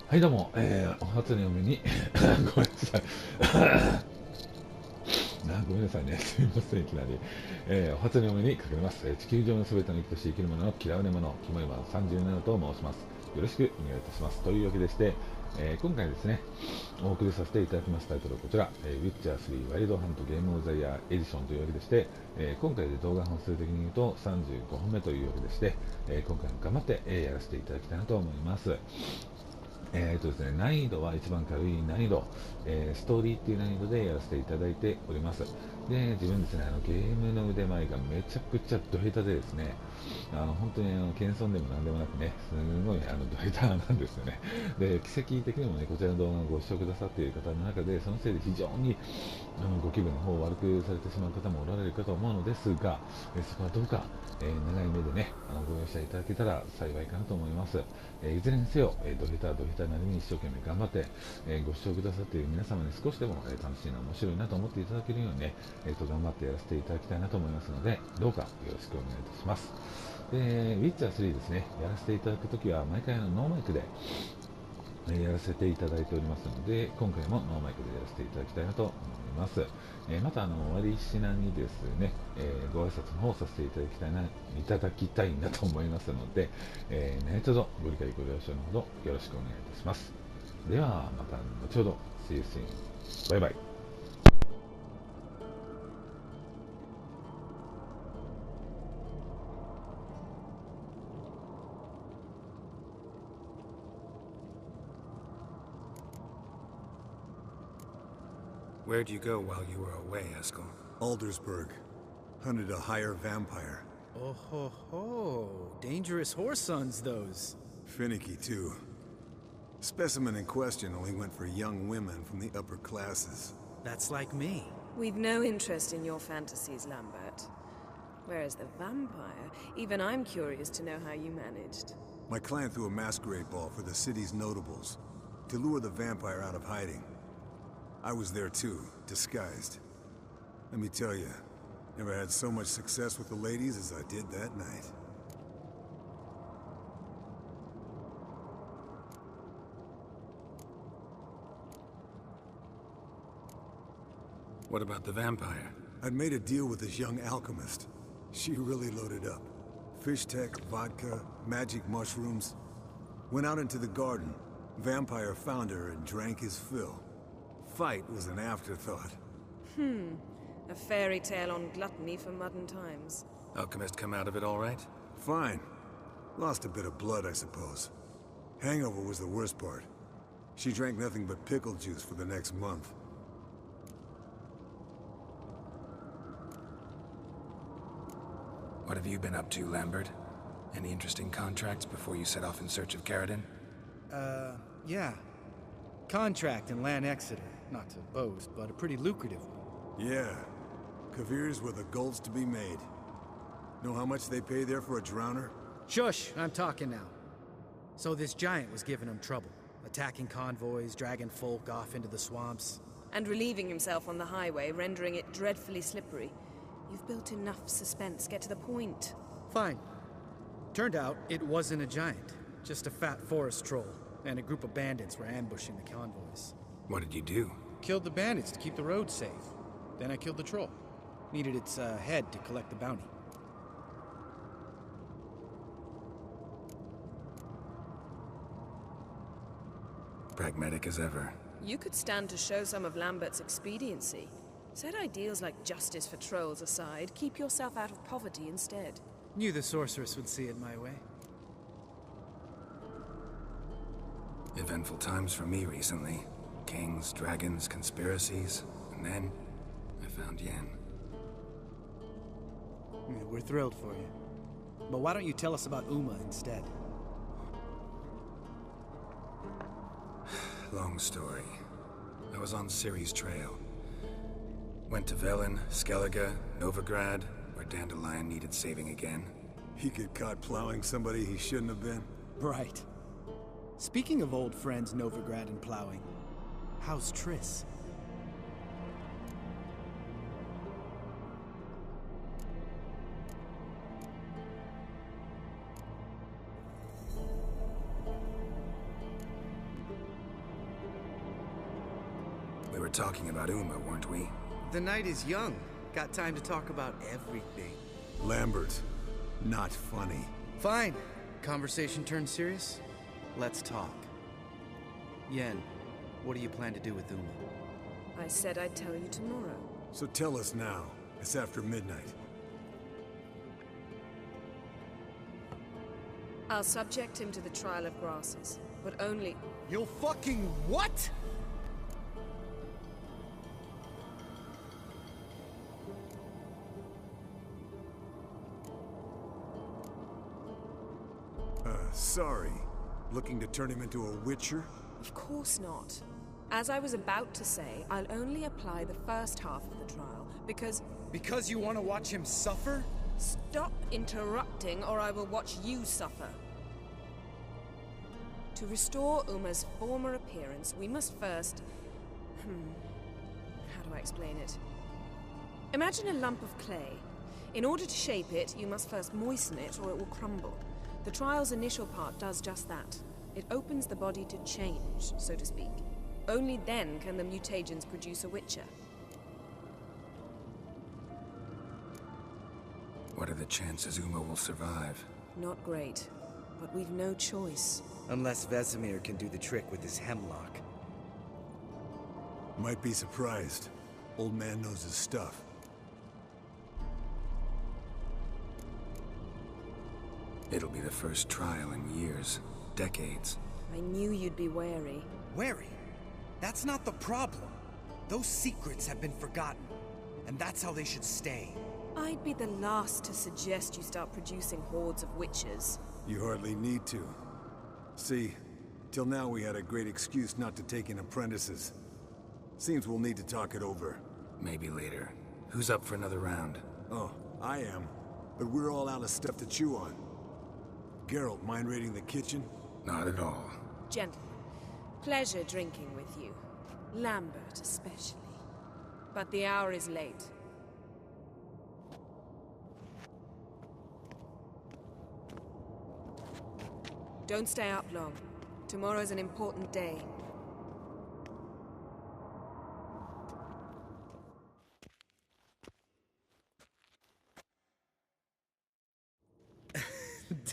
はいどうも、お初にお目にごめんなさいごめんなさいね、すみません、いきなり、お初にお目にかけます、地球上のすべての生きとし生きるものの嫌われ者、キモいマン37と申します。よろしくお願いいたします。というわけでして、今回ですね、お送りさせていただきますタイトルはこちら、ウィッチャー3ワイルドハントゲームオブザイヤーエディションというわけでして、今回で動画本数的に言うと35本目というわけでして、今回も頑張って、やらせていただきたいなと思います。ですね、難易度は一番軽い難易度、ストーリーっていう難易度でやらせていただいております。で、自分ですね、ゲームの腕前がめちゃくちゃド下手でですね、本当に謙遜でもなんでもなくね、すごいド下手なんですよね。で、奇跡的にもね、こちらの動画をご視聴くださっている方の中で、そのせいで非常にご気分の方を悪くされてしまう方もおられるかと思うのですが、そこはどうか、長い目でね、ご容赦いただけたら幸いかなと思います。いずれにせよ、ド下手なりに一生懸命頑張って、ご視聴くださっている皆様に少しでも、楽しいな、面白いなと思っていただけるようにね、頑張ってやらせていただきたいなと思いますので、どうかよろしくお願いいたします。で、ウィッチャー3ですね、やらせていただくときは毎回ノーマイクでやらせていただいておりますので、今回もノーマイクでやらせていただきたいなと思います。また終わりしなにですね、ご挨拶の方をさせていただきたいなと思いますので、何卒ご理解ご了承のほどよろしくお願いいたします。ではまた後ほど。See you soon. バイバイ。Where'd you go while you were away, Eskel? Aldersburg. Hunted a higher vampire. Oh ho ho. Dangerous horse sons, those. Finicky, too. Specimen in question only went for young women from the upper classes. That's like me. We've no interest in your fantasies, Lambert. Whereas the vampire, even I'm curious to know how you managed. My client threw a masquerade ball for the city's notables to lure the vampire out of hiding. I was there too, disguised. Let me tell you, never had so much success with the ladies as I did that night. What about the vampire? I'd made a deal with this young alchemist. She really loaded up. Fish tech, vodka, magic mushrooms. Went out into the garden. Vampire found her and drank his fill. Fight was an afterthought. A fairy tale on gluttony for modern times. Alchemist come out of it all right? Fine. Lost a bit of blood, I suppose. Hangover was the worst part. She drank nothing but pickle juice for the next month. What have you been up to, Lambert? Any interesting contracts before you set off in search of Carradine? Yeah. Contract in Lan Exeter. Not to boast, but a pretty lucrative one. Yeah. Kavir's were the golds to be made. Know how much they pay there for a drowner? Shush! I'm talking now. So this giant was giving him trouble. Attacking convoys, dragging folk off into the swamps. And relieving himself on the highway, rendering it dreadfully slippery. You've built enough suspense. Get to the point. Fine. Turned out it wasn't a giant. Just a fat forest troll. And a group of bandits were ambushing the convoys. What did you do? Killed the bandits to keep the road safe. Then I killed the troll. Needed its head to collect the bounty. Pragmatic as ever. You could stand to show some of Lambert's expediency. Set ideals like justice for trolls aside, keep yourself out of poverty instead. Knew the sorceress would see it my way. Eventful times for me recently. Kings, dragons, conspiracies, and then I found Yen. Yeah, we're thrilled for you. But why don't you tell us about Uma instead? Long story. I was on Ciri's trail. Went to Velen, Skellige, Novigrad, where Dandelion needed saving again. He get caught plowing somebody he shouldn't have been? Right. Speaking of old friends Novigrad and plowing, how's Triss? were talking about Uma, weren't we? The night is young. Got time to talk about everything. Lambert, not funny. Fine. Conversation turned serious? Let's talk. Yen, what do you plan to do with Uma? I said I'd tell you tomorrow. So tell us now. It's after midnight. I'll subject him to the trial of grasses, but only... You'll fucking what? Sorry. Looking to turn him into a Witcher? Of course not. As I was about to say, I'll only apply the first half of the trial, because... Because you want to watch him suffer? Stop interrupting, or I will watch you suffer. To restore Uma's former appearance, we must first... How do I explain it? Imagine a lump of clay. In order to shape it, you must first moisten it, or it will crumble. The trial's initial part does just that. It opens the body to change, so to speak. Only then can the mutagens produce a Witcher. What are the chances Uma will survive? Not great, but we've no choice. Unless Vesemir can do the trick with his hemlock. Might be surprised. Old man knows his stuff. It'll be the first trial in years, decades. I knew you'd be wary. Wary? That's not the problem. Those secrets have been forgotten, and that's how they should stay. I'd be the last to suggest you start producing hordes of witches. You hardly need to. See, till now we had a great excuse not to take in apprentices. Seems we'll need to talk it over. Maybe later. Who's up for another round? Oh, I am. But we're all out of stuff to chew on. Geralt, mind raiding the kitchen? Not at all. Gentlemen, pleasure drinking with you. Lambert especially. But the hour is late. Don't stay up long. Tomorrow's an important day.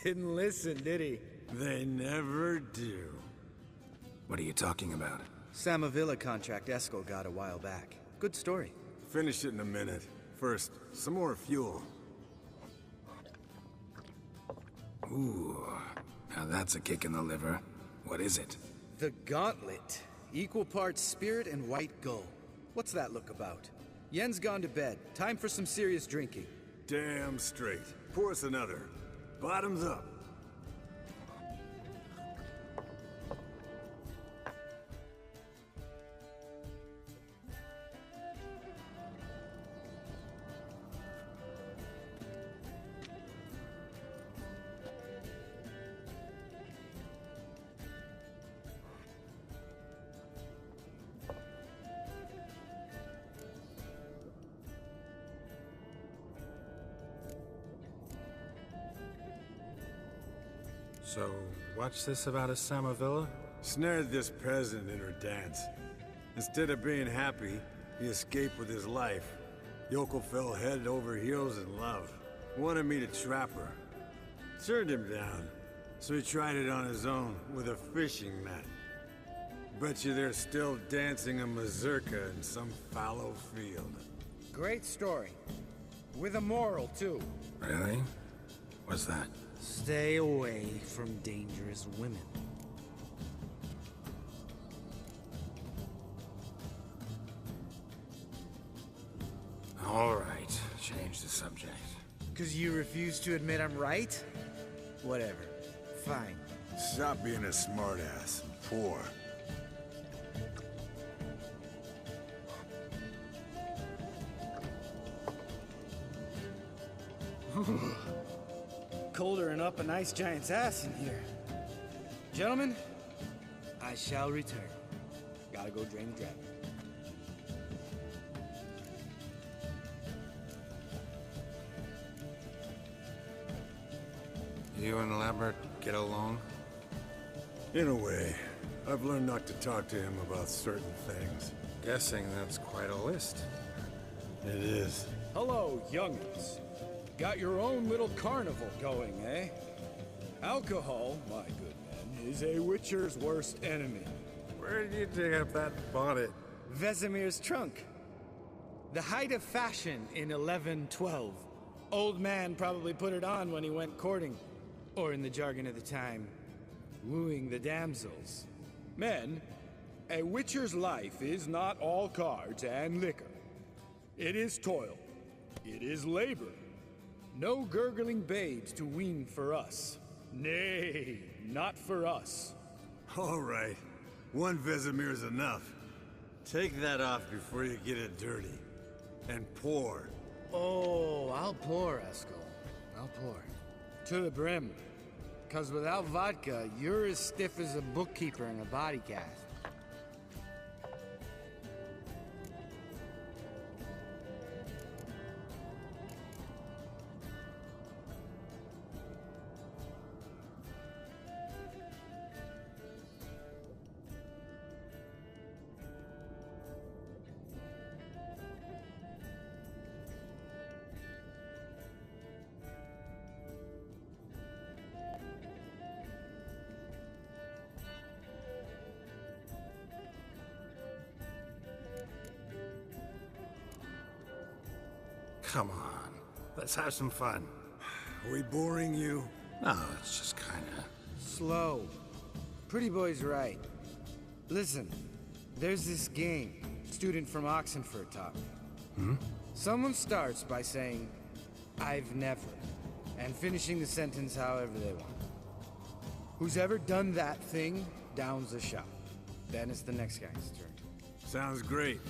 Didn't listen, did he? They never do. What are you talking about? Samavilla contract Eskel got a while back. Good story. Finish it in a minute. First, some more fuel. Ooh, now that's a kick in the liver. What is it? The Gauntlet. Equal parts spirit and white gull. What's that look about? Yen's gone to bed. Time for some serious drinking. Damn straight. Pour us another. Bottoms up. So, what's this about a Samavilla? Snared this peasant in her dance. Instead of being happy, he escaped with his life. Yoko fell head over heels in love. Wanted me to trap her. Turned him down. So he tried it on his own with a fishing net. Bet you they're still dancing a mazurka in some fallow field. Great story. With a moral, too. Really? What's that? Stay away from dangerous women. All right, change the subject. 'Cause you refuse to admit I'm right? Whatever. Fine. Stop being a smartass. Poor. Colder and up a nice giant's ass in here. Gentlemen, I shall return. Gotta go drain the dragon. You and Lambert get along? In a way. I've learned not to talk to him about certain things. guessing that's quite a list. It is. Hello, young'uns. Got your own little carnival going, eh? Alcohol, my good men, is a Witcher's worst enemy. Where did you dig up that bonnet? Vesemir's trunk. The height of fashion in 1112. Old man probably put it on when he went courting. Or in the jargon of the time, wooing the damsels. Men, a Witcher's life is not all cards and liquor. It is toil. It is labor. No gurgling babes to wean for us. Nay, not for us. All right. One Vesemir's enough. Take that off before you get it dirty. And pour. Oh, I'll pour, Eskel. I'll pour. To the brim. 'Cause without vodka, you're as stiff as a bookkeeper in a body cast. Come on, let's have some fun. Are we boring you? No, it's just kinda... Slow. Pretty boy's right. Listen, there's this game. Student from Oxenford taught me. Someone starts by saying, I've never, and finishing the sentence however they want. Who's ever done that thing downs a shot. Then it's the next guy's turn. Sounds great.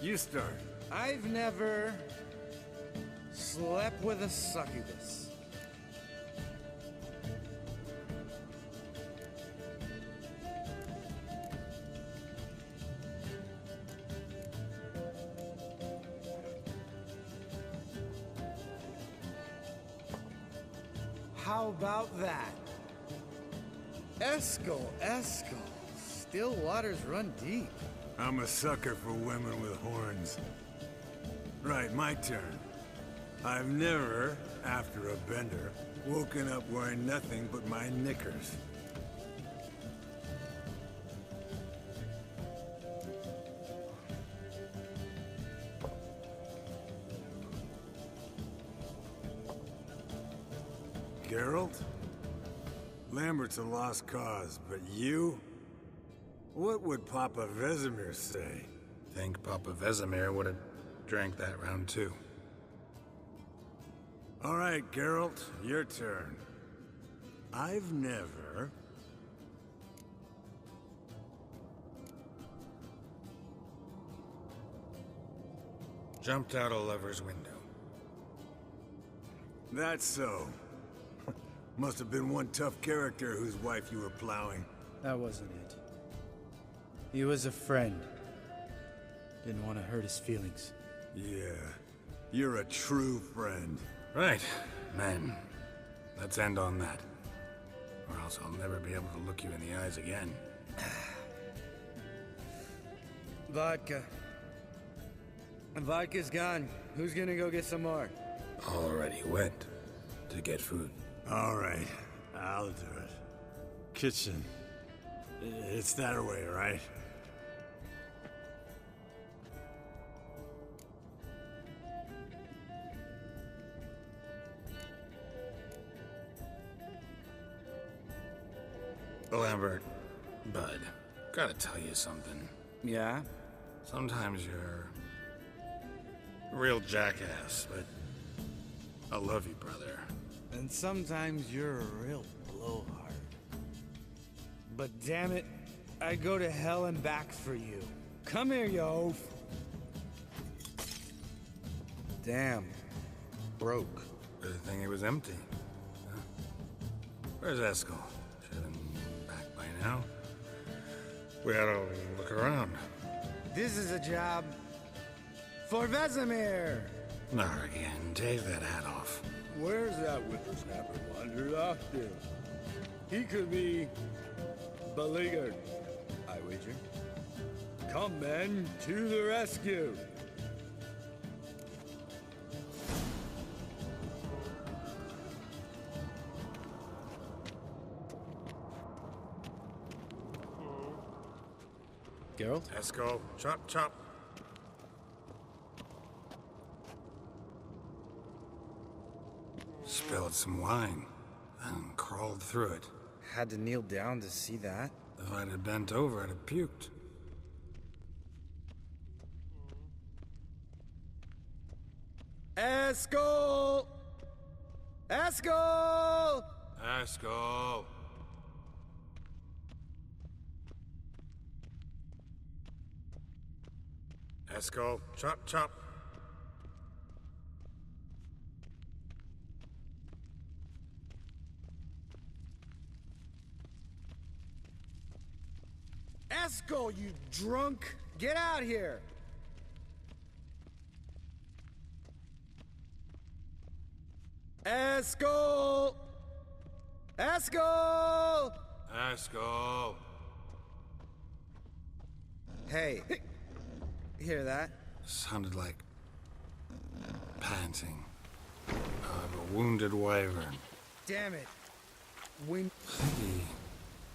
You start. I've never slept with a succubus. How about that? Eskel. Still waters run deep. I'm a sucker for women with horns. Right, my turn. I've never, after a bender, woken up wearing nothing but my knickers. Geralt? Lambert's a lost cause, but you? What would Papa Vesemir say? Think Papa Vesemir would have drank that round too. All right, Geralt, your turn. I've never... Jumped out a lover's window. That's so. Must have been one tough character whose wife you were plowing. That wasn't it. He was a friend. Didn't want to hurt his feelings. Yeah, you're a true friend. Right, men. Let's end on that. Or else I'll never be able to look you in the eyes again. Vodka. Vodka's gone. Who's gonna go get some more? Already went to get food. All right, I'll do it. Kitchen. It's that way, right? Lambert, bud, gotta tell you something. Yeah? Sometimes you're a real jackass, but I love you, brother. And sometimes you're a real blowhard. But damn it, I'd go to hell and back for you. Come here, you oaf. Damn. Broke. Good thing it was empty. Huh? Where's Eskel? Should have been back by now. We had to look around. This is a job for Vesemir. Not again. Take that hat off. Where's that whippersnapper wandered off to? He could be beleaguered, I wager. Come, men, to the rescue! Geralt? Let's go. Chop, chop. Spilled some wine and crawled through it. Had to kneel down to see that. If I'd have bent over, I'd have puked. Eskel! Eskel! Eskel! Eskel, chop, chop. Eskel, you drunk! Get out here! Eskel! Eskel! Eskel! Hey, hear that? Sounded like panting of a wounded wyvern. Damn it.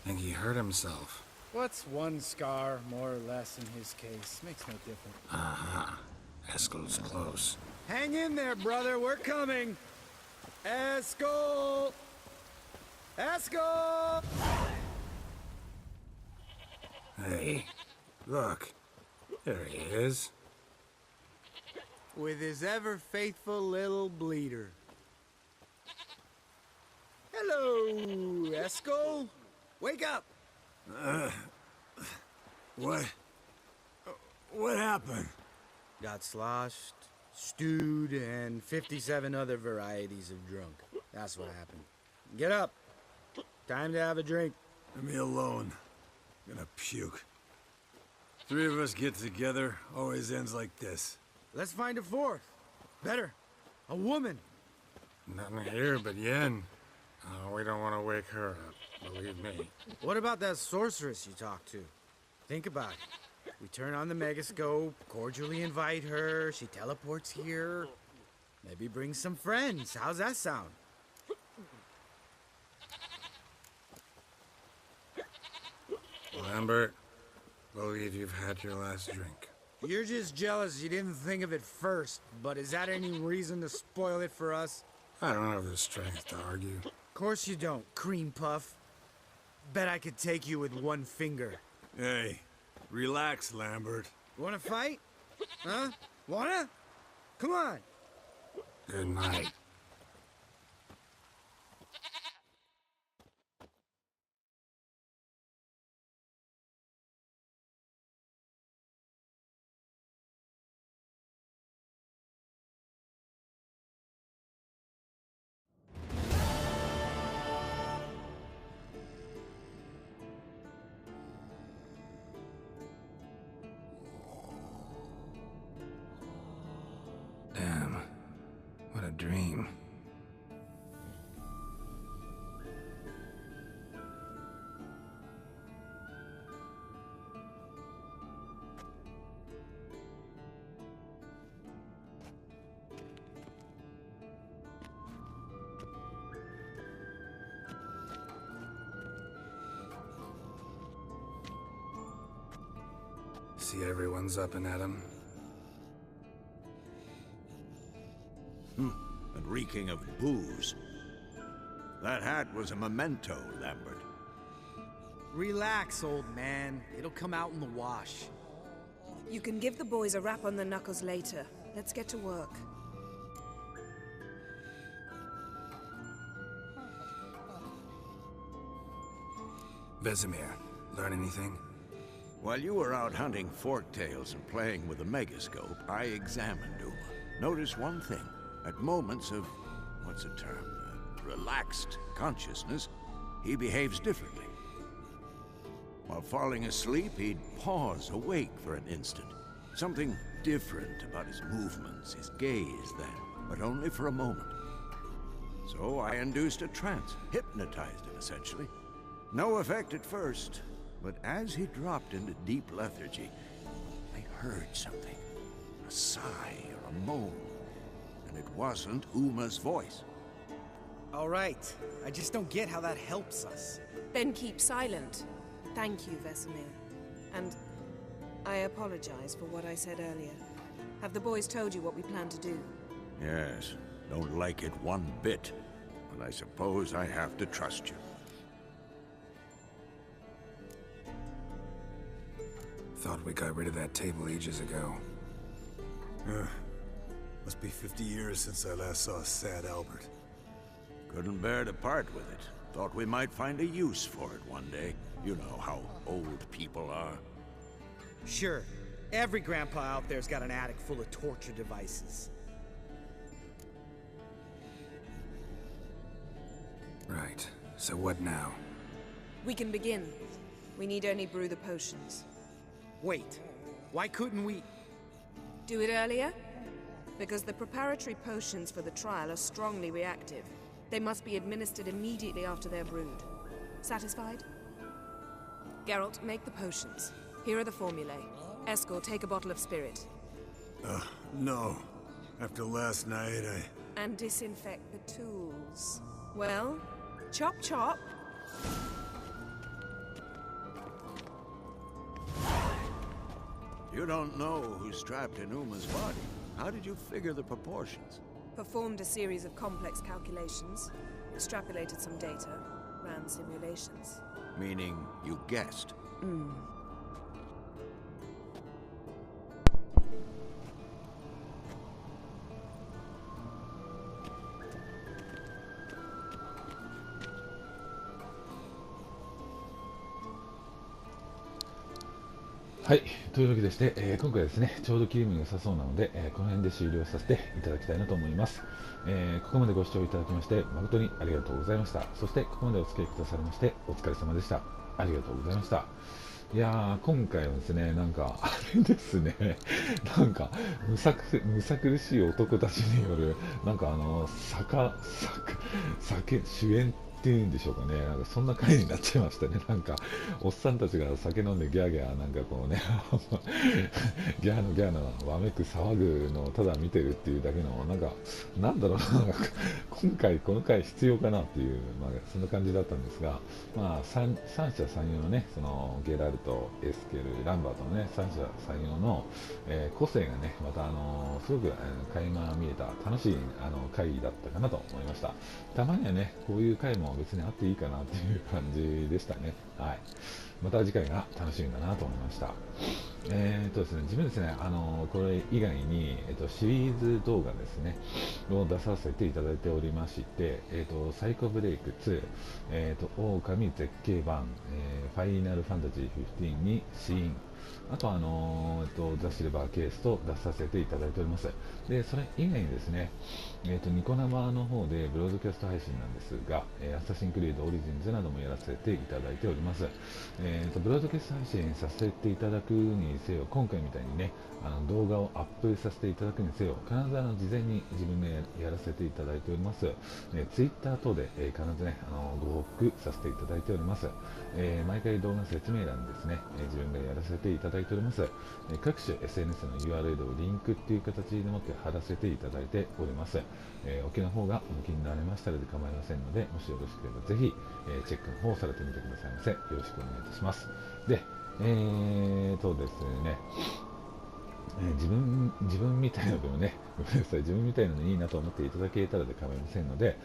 Think he hurt himself. What's one scar, more or less, in his case? Makes no difference. Uh-huh. Eskel's close. Hang in there, brother. We're coming. Eskel! Eskel! Hey, look. There he is. With his ever-faithful little bleeder. Hello, Eskel. Wake up. What happened? Got sloshed, stewed, and 57 other varieties of drunk. That's what happened. Get up. Time to have a drink. Leave me alone. I'm gonna puke. Three of us get together, always ends like this. Let's find a fourth. Better. A woman. Nothing here but Yen. Oh, we don't want to wake her up, believe me. What about that sorceress you talked to? Think about it. We turn on the megascope, cordially invite her, she teleports here. Maybe bring some friends. How's that sound? Lambert, believe you've had your last drink. You're just jealous you didn't think of it first, but is that any reason to spoil it for us? I don't have the strength to argue. Of course you don't, cream puff. Bet I could take you with one finger. Hey, relax, Lambert. Wanna fight? Huh? Wanna? Come on. Good night. Damn, what a dream. See everyone's up and at 'em. And reeking of booze. That hat was a memento, Lambert. Relax, old man. It'll come out in the wash. You can give the boys a rap on the knuckles later. Let's get to work. Vesemir, learn anything? While you were out hunting forktails and playing with the megascope, I examined Uma. Notice one thing. At moments of, what's the term, relaxed consciousness, he behaves differently. While falling asleep, he'd pause awake for an instant. Something different about his movements, his gaze then, but only for a moment. So I induced a trance, hypnotized him essentially. No effect at first, but as he dropped into deep lethargy, heard something. A sigh or a moan. And it wasn't Uma's voice. All right. I just don't get how that helps us. Then keep silent. Thank you, Vesemir. And I apologize for what I said earlier. Have the boys told you what we plan to do? Yes, don't like it one bit. But I suppose I have to trust you. Thought we got rid of that table ages ago. Must be 50 years since I last saw sad Albert. Couldn't bear to part with it. Thought we might find a use for it one day. You know how old people are. Sure. Every grandpa out there's got an attic full of torture devices. Right. So what now? We can begin. We need only brew the potions. Wait. Why couldn't we... Do it earlier? Because the preparatory potions for the trial are strongly reactive. They must be administered immediately after they're brewed. Satisfied? Geralt, make the potions. Here are the formulae. Escort, take a bottle of spirit. No. After last night, And disinfect the tools. Well, chop chop. You don't know who's strapped in Uma's body. How did you figure the proportions? Performed a series of complex calculations, extrapolated some data, ran simulations. Meaning you guessed.はい、というわけでして、今回はですね、ちょうど切り目が良さそうなので、この辺で終了させていただきたいなと思います。ここまでご視聴いただきまして誠にありがとうございました。そしてここまでお付き合いくださりましてお疲れ様でした。ありがとうございました。いやー、今回はですね、なんかあれですね、なんかむさ苦しい男たちによるなんか酒主演っていうんでしょうかね、なんかそんな回になっちゃいましたね。なんかおっさんたちが酒飲んでギャーギャーなんかこうねギャーのわめく騒ぐのをただ見てるっていうだけのなんだろうな、今回この回必要かなっていう、そんな感じだったんですが、三者三様のね、そのゲラルト、エスケル、ランバートのね三者三様の、個性がねまたすごく垣間見えた楽しい回だったかなと思いました。たまにはねこういう回も別にあっていいかなっていう感じでしたね。はい。また次回が楽しみだなと思いました。ですね、自分ですね、これ以外に、シリーズ動画ですね、を出させていただいておりまして、サイコブレイク2、狼絶景版、ファイナルファンタジー15にシーン、あとザ・シルバーケースと出させていただいております。で、それ以外にですね、ニコ生の方でブロードキャスト配信なんですが、アサシンクリードオリジンズなどもやらせていただいております。ブロードキャスト配信させていただくにせよ、今回みたいにね、動画をアップさせていただくにせよ、必ず事前に自分でやらせていただいております。ツイッター等で、必ずね、ご報告させていただいております。毎回動画説明欄にですね、自分でやらせていただいております。各種 SNS の URL をリンクっていう形でもって貼らせていただいております。お気の方がお気になられましたらで構いませんので、もしよろしければぜひ、チェックの方をされてみてくださいませ。よろしくお願いいたします。で、ですね、自分みたいなのでもね、ごめんなさい、自分みたいなのいいなと思っていただけたらで構いませんので、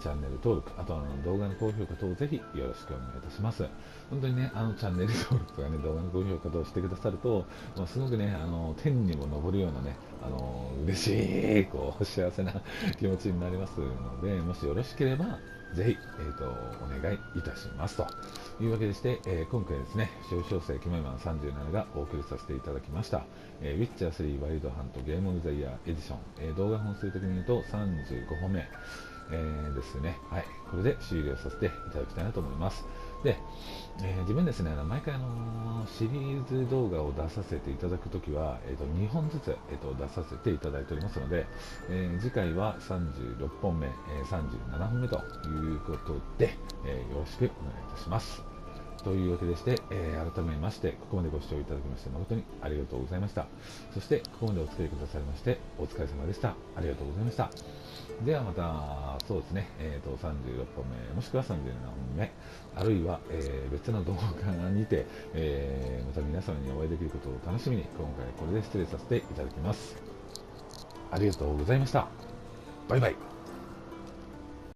チャンネル登録、あとは動画の高評価等をぜひよろしくお願いいたします。本当にね、チャンネル登録とかね、動画の高評価等をしてくださると、すごくね、天にも昇るようなね、嬉しい、幸せな気持ちになりますので、もしよろしければ、ぜひ、お願いいたしますというわけでして、今回ですね、少々生キモイマン37がお送りさせていただきました、ウィッチャー3ワイルドハントゲームオブザイヤーエディション、動画本数的に言うと35本目、ですね。はい、これで終了させていただきたいなと思います。で、自分ですね、毎回シリーズ動画を出させていただくときは、2本ずつ、出させていただいておりますので、次回は36本目、37本目ということで、よろしくお願いいたします。というわけでして、改めましてここまでご視聴いただきまして誠にありがとうございました。そしてここまでお付き合いくださいましてお疲れ様でした。ありがとうございました。ではまた、そうですね、36本目もしくは37本目、あるいは、別の動画にて、また皆様にお会いできることを楽しみに今回これで失礼させていただきます。ありがとうございました。バイバイ。